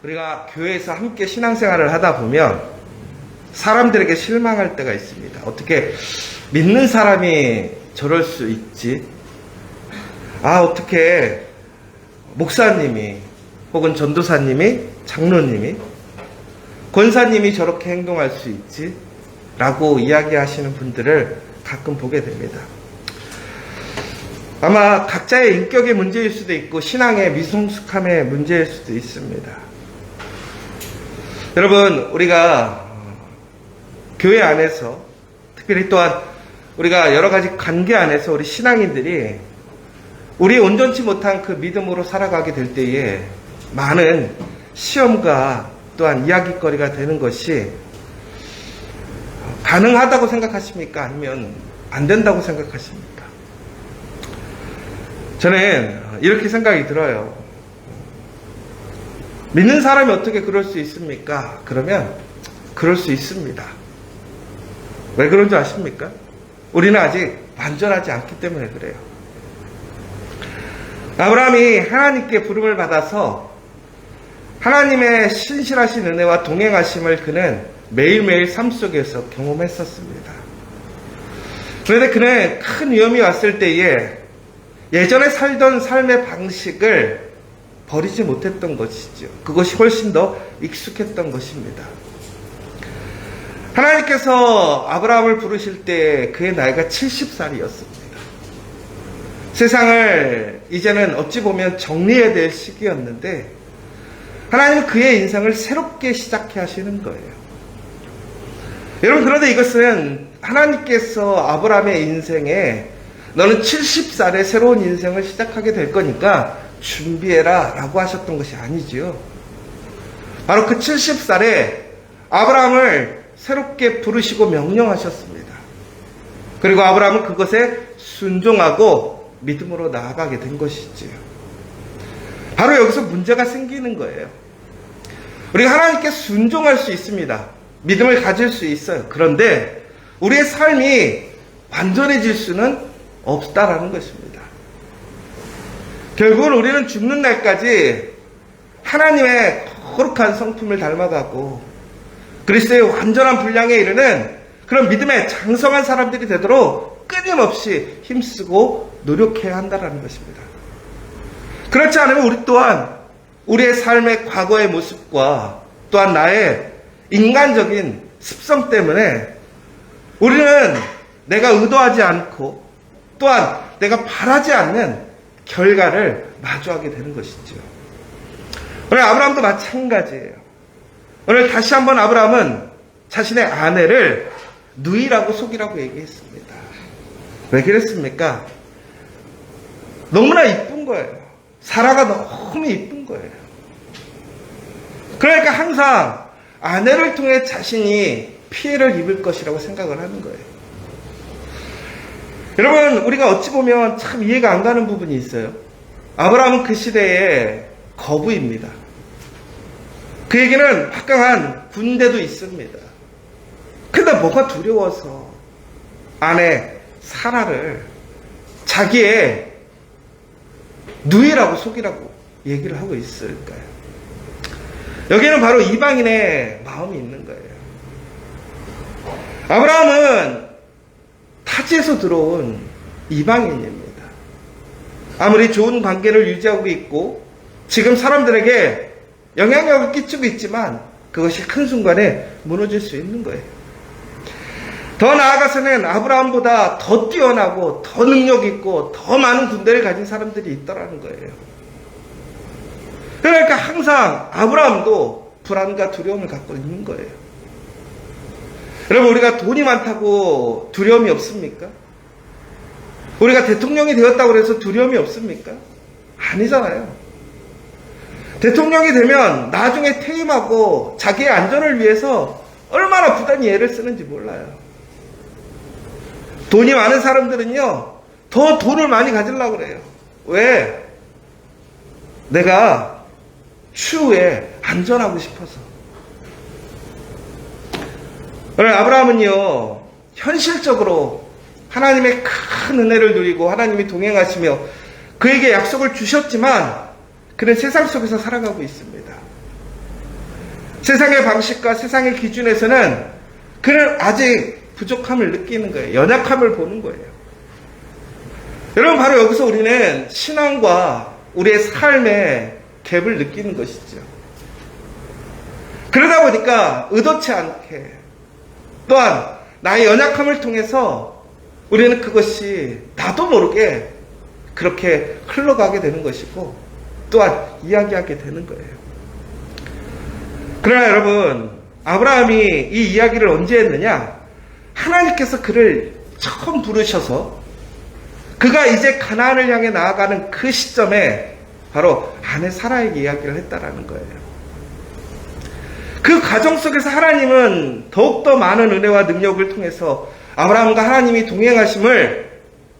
우리가 교회에서 함께 신앙생활을 하다 보면 사람들에게 실망할 때가 있습니다. 어떻게 믿는 사람이 저럴 수 있지? 어떻게 목사님이 혹은 전도사님이, 장로님이, 권사님이 저렇게 행동할 수 있지? 라고 이야기하시는 분들을 가끔 보게 됩니다. 아마 각자의 인격의 문제일 수도 있고 신앙의 미성숙함의 문제일 수도 있습니다. 여러분, 우리가 교회 안에서 특별히 또한 우리가 여러 가지 관계 안에서 우리 신앙인들이 우리 온전치 못한 그 믿음으로 살아가게 될 때에 많은 시험과 또한 이야기거리가 되는 것이 가능하다고 생각하십니까? 아니면 안 된다고 생각하십니까? 저는 이렇게 생각이 들어요. 믿는 사람이 어떻게 그럴 수 있습니까? 그러면 그럴 수 있습니다. 왜 그런 줄 아십니까? 우리는 아직 완전하지 않기 때문에 그래요. 아브라함이 하나님께 부름을 받아서 하나님의 신실하신 은혜와 동행하심을 그는 매일매일 삶 속에서 경험했었습니다. 그런데 그는 큰 위험이 왔을 때에 예전에 살던 삶의 방식을 버리지 못했던 것이죠. 그것이 훨씬 더 익숙했던 것입니다. 하나님께서 아브라함을 부르실 때 그의 나이가 70살이었습니다. 세상을 이제는 어찌 보면 정리해야 될 시기였는데 하나님은 그의 인생을 새롭게 시작해 하시는 거예요. 여러분, 그런데 이것은 하나님께서 아브라함의 인생에 너는 70살에 새로운 인생을 시작하게 될 거니까 준비해라 라고 하셨던 것이 아니지요. 바로 그 70살에 아브라함을 새롭게 부르시고 명령하셨습니다. 그리고 아브라함은 그것에 순종하고 믿음으로 나아가게 된 것이지요. 바로 여기서 문제가 생기는 거예요. 우리가 하나님께 순종할 수 있습니다. 믿음을 가질 수 있어요. 그런데 우리의 삶이 완전해질 수는 없다라는 것입니다. 결국은 우리는 죽는 날까지 하나님의 거룩한 성품을 닮아가고 그리스도의 완전한 분량에 이르는 그런 믿음의 장성한 사람들이 되도록 끊임없이 힘쓰고 노력해야 한다는 것입니다. 그렇지 않으면 우리 또한 우리의 삶의 과거의 모습과 또한 나의 인간적인 습성 때문에 우리는 내가 의도하지 않고 또한 내가 바라지 않는 결과를 마주하게 되는 것이죠. 오늘 아브라함도 마찬가지예요. 오늘 다시 한번 아브라함은 자신의 아내를 누이라고 속이라고 얘기했습니다. 왜 그랬습니까? 너무나 이쁜 거예요. 사라가 너무 이쁜 거예요. 그러니까 항상 아내를 통해 자신이 피해를 입을 것이라고 생각을 하는 거예요. 여러분, 우리가 어찌 보면 참 이해가 안 가는 부분이 있어요. 아브라함은 그 시대의 거부입니다. 그에게는 막강한 군대도 있습니다. 근데 뭐가 두려워서 아내 사라를 자기의 누이라고 속이라고 얘기를 하고 있을까요? 여기는 바로 이방인의 마음이 있는 거예요. 아브라함은 타지에서 들어온 이방인입니다. 아무리 좋은 관계를 유지하고 있고 지금 사람들에게 영향력을 끼치고 있지만 그것이 한순간에 무너질 수 있는 거예요. 더 나아가서는 아브라함보다 더 뛰어나고 더 능력 있고 더 많은 군대를 가진 사람들이 있다라는 거예요. 그러니까 항상 아브라함도 불안과 두려움을 갖고 있는 거예요. 여러분, 우리가 돈이 많다고 두려움이 없습니까? 우리가 대통령이 되었다고 해서 두려움이 없습니까? 아니잖아요. 대통령이 되면 나중에 퇴임하고 자기의 안전을 위해서 얼마나 부단히 애를 쓰는지 몰라요. 돈이 많은 사람들은요, 더 돈을 많이 가지려고 그래요. 왜? 내가 추후에 안전하고 싶어서. 오늘 아브라함은요, 현실적으로 하나님의 큰 은혜를 누리고 하나님이 동행하시며 그에게 약속을 주셨지만 그는 세상 속에서 살아가고 있습니다. 세상의 방식과 세상의 기준에서는 그는 아직 부족함을 느끼는 거예요. 연약함을 보는 거예요. 여러분, 바로 여기서 우리는 신앙과 우리의 삶의 갭을 느끼는 것이죠. 그러다 보니까 의도치 않게 또한 나의 연약함을 통해서 우리는 그것이 나도 모르게 그렇게 흘러가게 되는 것이고 또한 이야기하게 되는 거예요. 그러나 여러분, 아브라함이 이 이야기를 언제 했느냐? 하나님께서 그를 처음 부르셔서 그가 이제 가나안을 향해 나아가는 그 시점에 바로 아내 사라에게 이야기를 했다라는 거예요. 그 과정 속에서 하나님은 더욱더 많은 은혜와 능력을 통해서 아브라함과 하나님이 동행하심을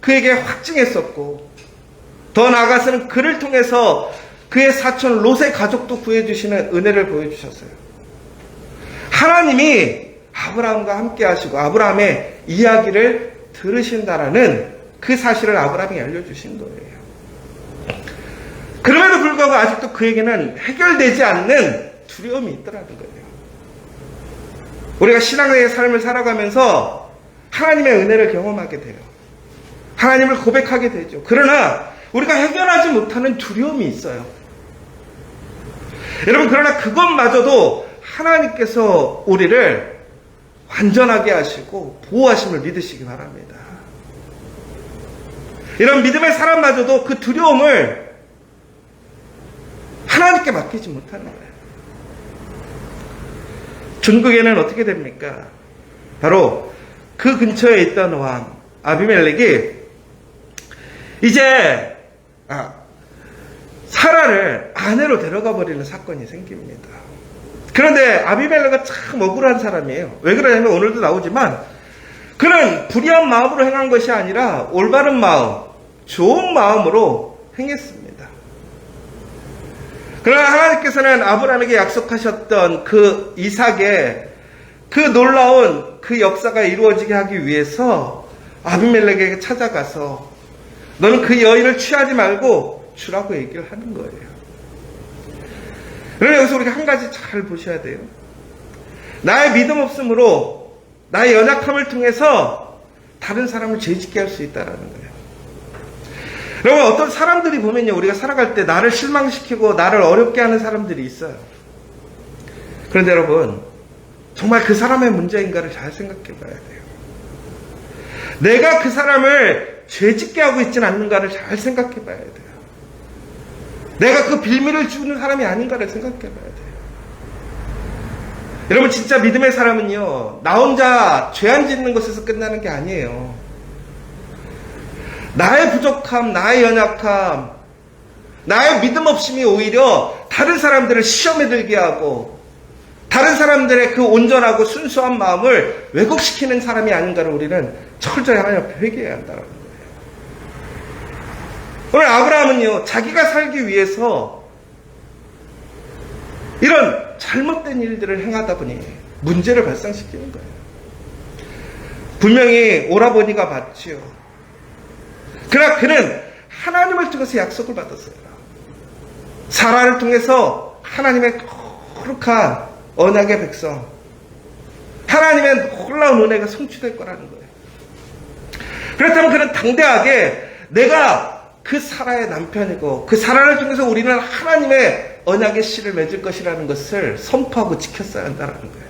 그에게 확증했었고, 더 나아가서는 그를 통해서 그의 사촌 롯의 가족도 구해주시는 은혜를 보여주셨어요. 하나님이 아브라함과 함께 하시고 아브라함의 이야기를 들으신다라는 그 사실을 아브라함이 알려주신 거예요. 그럼에도 불구하고 아직도 그에게는 해결되지 않는 두려움이 있더라는 거예요. 우리가 신앙의 삶을 살아가면서 하나님의 은혜를 경험하게 돼요. 하나님을 고백하게 되죠. 그러나 우리가 해결하지 못하는 두려움이 있어요. 여러분, 그러나 그것마저도 하나님께서 우리를 완전하게 하시고 보호하심을 믿으시기 바랍니다. 이런 믿음의 사람마저도 그 두려움을 하나님께 맡기지 못하는 거예요. 중국에는 어떻게 됩니까? 바로 그 근처에 있던 왕 아비멜렉이 이제 사라를 아내로 데려가 버리는 사건이 생깁니다. 그런데 아비멜렉은 참 억울한 사람이에요. 왜 그러냐면 오늘도 나오지만 그는 불의한 마음으로 행한 것이 아니라 올바른 마음, 좋은 마음으로 행했습니다. 그러나 하나님께서는 아브라함에게 약속하셨던 그 이삭의 그 놀라운 그 역사가 이루어지게 하기 위해서 아비멜렉에게 찾아가서 너는 그 여인을 취하지 말고 주라고 얘기를 하는 거예요. 그러나 여기서 우리가 한 가지 잘 보셔야 돼요. 나의 믿음 없음으로 나의 연약함을 통해서 다른 사람을 죄짓게 할 수 있다는 거예요. 여러분, 어떤 사람들이 보면요, 우리가 살아갈 때 나를 실망시키고 나를 어렵게 하는 사람들이 있어요. 그런데 여러분, 정말 그 사람의 문제인가를 잘 생각해 봐야 돼요. 내가 그 사람을 죄짓게 하고 있지는 않는가를 잘 생각해 봐야 돼요. 내가 그 빌미를 주는 사람이 아닌가를 생각해 봐야 돼요. 여러분, 진짜 믿음의 사람은요, 나 혼자 죄 안 짓는 것에서 끝나는 게 아니에요. 나의 부족함, 나의 연약함, 나의 믿음 없음이 오히려 다른 사람들을 시험에 들게 하고 다른 사람들의 그 온전하고 순수한 마음을 왜곡시키는 사람이 아닌가를 우리는 철저히 하나님 앞에 회개해야 한다는 거예요. 오늘 아브라함은요, 자기가 살기 위해서 이런 잘못된 일들을 행하다 보니 문제를 발생시키는 거예요. 분명히 오라버니가 맞지요. 그러나 그는 하나님을 통해서 약속을 받았어요. 사라를 통해서 하나님의 거룩한 언약의 백성, 하나님의 놀라운 은혜가 성취될 거라는 거예요. 그렇다면 그는 당대하게 내가 그 사라의 남편이고 그 사라를 통해서 우리는 하나님의 언약의 씨를 맺을 것이라는 것을 선포하고 지켰어야 한다는 거예요.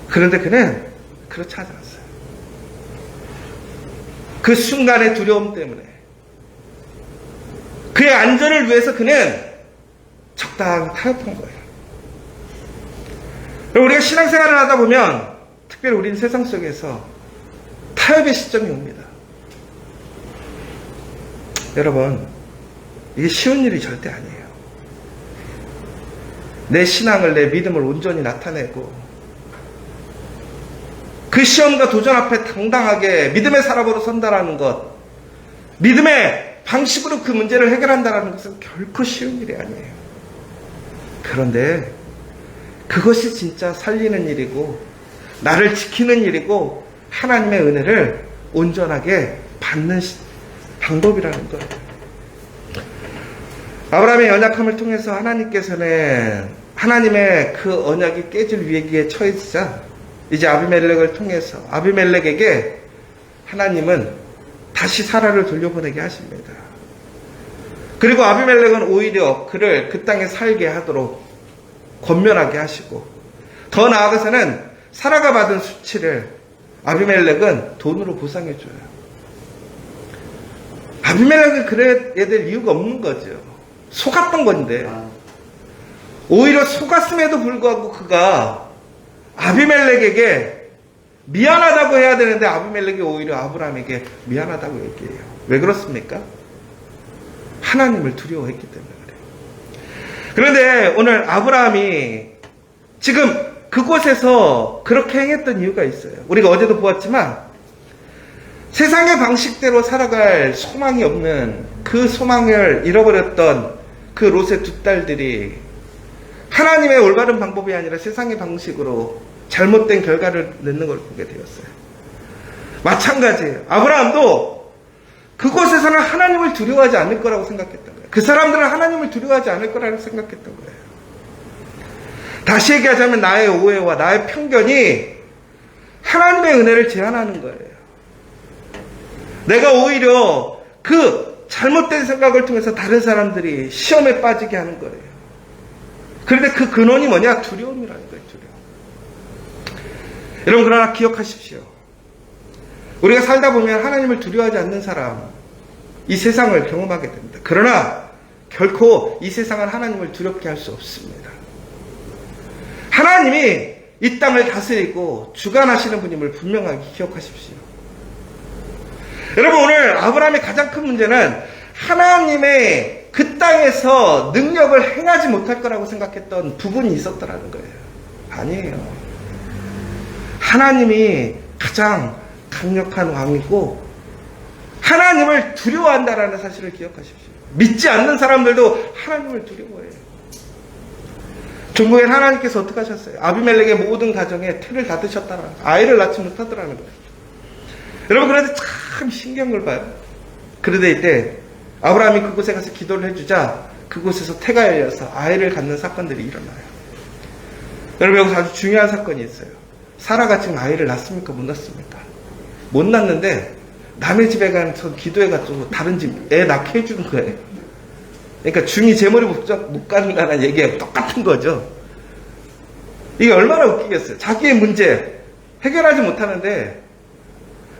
그런데 그는 그렇지 않았어요. 그 순간의 두려움 때문에 그의 안전을 위해서 그는 적당히 타협한 거예요. 우리가 신앙생활을 하다 보면 특별히 우리는 세상 속에서 타협의 시점이 옵니다. 여러분, 이게 쉬운 일이 절대 아니에요. 내 신앙을, 내 믿음을 온전히 나타내고 그 시험과 도전 앞에 당당하게 믿음의 사람으로 선다라는 것, 믿음의 방식으로 그 문제를 해결한다라는 것은 결코 쉬운 일이 아니에요. 그런데 그것이 진짜 살리는 일이고 나를 지키는 일이고 하나님의 은혜를 온전하게 받는 방법이라는 거예요. 아브라함의 연약함을 통해서 하나님께서는 하나님의 그 언약이 깨질 위기에 처해지자 이제 아비멜렉을 통해서 아비멜렉에게 하나님은 다시 사라를 돌려보내게 하십니다. 그리고 아비멜렉은 오히려 그를 그 땅에 살게 하도록 권면하게 하시고, 더 나아가서는 사라가 받은 수치를 아비멜렉은 돈으로 보상해줘요. 아비멜렉은 그래야 될 이유가 없는 거죠. 속았던 건데, 오히려 속았음에도 불구하고 그가 아비멜렉에게 미안하다고 해야 되는데 아비멜렉이 오히려 아브라함에게 미안하다고 얘기해요. 왜 그렇습니까? 하나님을 두려워했기 때문에 그래요. 그런데 오늘 아브라함이 지금 그곳에서 그렇게 행했던 이유가 있어요. 우리가 어제도 보았지만 세상의 방식대로 살아갈 소망이 없는 그 소망을 잃어버렸던 그 롯의 두 딸들이 하나님의 올바른 방법이 아니라 세상의 방식으로 잘못된 결과를 낳는 걸 보게 되었어요. 마찬가지예요. 아브라함도 그곳에서는 하나님을 두려워하지 않을 거라고 생각했던 거예요. 그 사람들은 하나님을 두려워하지 않을 거라고 생각했던 거예요. 다시 얘기하자면 나의 오해와 나의 편견이 하나님의 은혜를 제한하는 거예요. 내가 오히려 그 잘못된 생각을 통해서 다른 사람들이 시험에 빠지게 하는 거예요. 그런데 그 근원이 뭐냐? 두려움이라는 거예요. 두려움. 여러분, 그러나 기억하십시오. 우리가 살다 보면 하나님을 두려워하지 않는 사람, 이 세상을 경험하게 됩니다. 그러나 결코 이 세상은 하나님을 두렵게 할 수 없습니다. 하나님이 이 땅을 다스리고 주관하시는 분임을 분명하게 기억하십시오. 여러분, 오늘 아브라함의 가장 큰 문제는 하나님의 그 땅에서 능력을 행하지 못할 거라고 생각했던 부분이 있었더라는 거예요. 아니에요. 하나님이 가장 강력한 왕이고 하나님을 두려워한다라는 사실을 기억하십시오. 믿지 않는 사람들도 하나님을 두려워해요. 종국엔 하나님께서 어떻게 하셨어요? 아비멜렉의 모든 가정에 틀을 닫으셨다라, 아이를 낳지 못하더라는 거예요. 여러분, 그런데 참 신기한 걸 봐요. 그런데 이때 아브라함이 그곳에 가서 기도를 해주자 그곳에서 태가 열려서 아이를 갖는 사건들이 일어나요. 여러분, 여기서 아주 중요한 사건이 있어요. 사라가 지금 아이를 낳습니까? 못 낳습니까? 못 낳는데 남의 집에 가서 기도해가지고 다른 집 애 낳게 해주는 거예요. 그러니까 중이 제 머리 못 가는다는 얘기가 똑같은 거죠. 이게 얼마나 웃기겠어요. 자기의 문제 해결하지 못하는데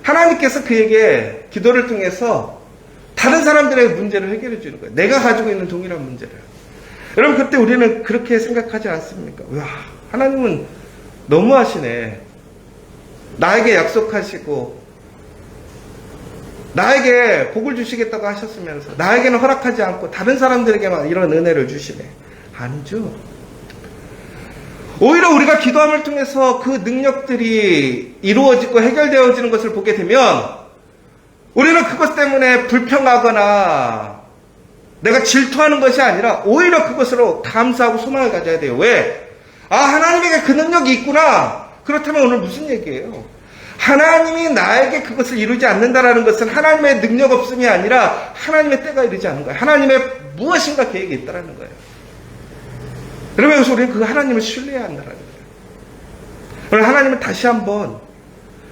하나님께서 그에게 기도를 통해서 다른 사람들의 문제를 해결해 주는 거예요. 내가 가지고 있는 동일한 문제를. 여러분, 그때 우리는 그렇게 생각하지 않습니까? 와, 하나님은 너무하시네. 나에게 약속하시고 나에게 복을 주시겠다고 하셨으면서 나에게는 허락하지 않고 다른 사람들에게만 이런 은혜를 주시네. 아니죠. 오히려 우리가 기도함을 통해서 그 능력들이 이루어지고 해결되어지는 것을 보게 되면 우리는 그것 때문에 불평하거나 내가 질투하는 것이 아니라 오히려 그것으로 감사하고 소망을 가져야 돼요. 왜? 아, 하나님에게 그 능력이 있구나. 그렇다면 오늘 무슨 얘기예요? 하나님이 나에게 그것을 이루지 않는다라는 것은 하나님의 능력 없음이 아니라 하나님의 때가 이르지 않은 거예요. 하나님의 무엇인가 계획이 있다라는 거예요. 여러분, 여기서 우리는 그 하나님을 신뢰해야 한다라는 거예요. 오늘 하나님은 다시 한번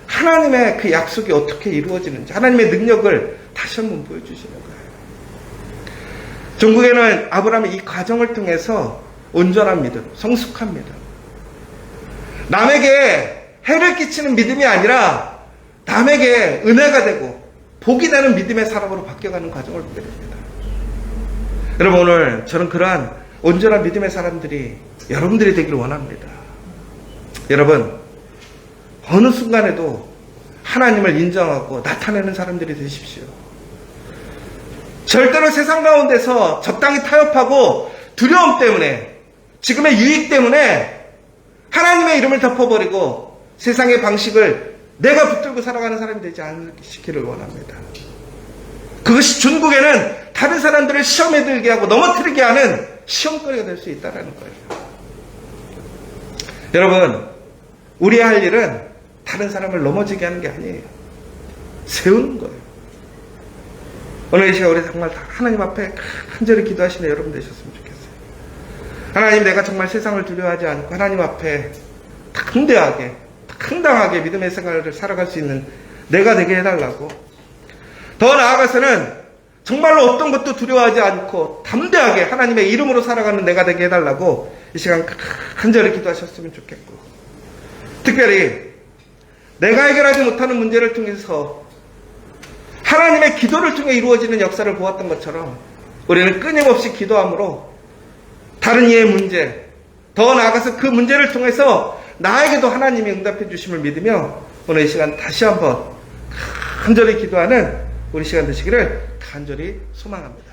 하나님의 그 약속이 어떻게 이루어지는지, 하나님의 능력을 다시 한번 보여주시는 거예요. 종국에는 아브라함이 이 과정을 통해서 온전한 믿음, 성숙한 믿음, 남에게 해를 끼치는 믿음이 아니라 남에게 은혜가 되고 복이 되는 믿음의 사람으로 바뀌어가는 과정을 보게 됩니다. 여러분, 오늘 저는 그러한 온전한 믿음의 사람들이 여러분들이 되기를 원합니다. 여러분, 어느 순간에도 하나님을 인정하고 나타내는 사람들이 되십시오. 절대로 세상 가운데서 적당히 타협하고 두려움 때문에, 지금의 유익 때문에 하나님의 이름을 덮어버리고 세상의 방식을 내가 붙들고 살아가는 사람이 되지 않기를 원합니다. 그것이 중국에는 다른 사람들을 시험에 들게 하고 넘어뜨리게 하는 시험거리가 될 수 있다는 거예요. 여러분, 우리의 할 일은 다른 사람을 넘어지게 하는 게 아니에요. 세우는 거예요. 오늘 이 시간 우리 정말 하나님 앞에 간절히 기도하시는 여러분 되셨으면 좋겠어요. 하나님, 내가 정말 세상을 두려워하지 않고 하나님 앞에 담대하게, 당당하게 믿음의 생활을 살아갈 수 있는 내가 되게 해달라고. 더 나아가서는 정말로 어떤 것도 두려워하지 않고 담대하게 하나님의 이름으로 살아가는 내가 되게 해달라고 이 시간 간절히 기도하셨으면 좋겠고, 특별히 내가 해결하지 못하는 문제를 통해서 하나님의 기도를 통해 이루어지는 역사를 보았던 것처럼 우리는 끊임없이 기도함으로 다른 이의 문제, 더 나아가서 그 문제를 통해서 나에게도 하나님이 응답해 주심을 믿으며 오늘 이 시간 다시 한번 간절히 기도하는 우리 시간 되시기를 간절히 소망합니다.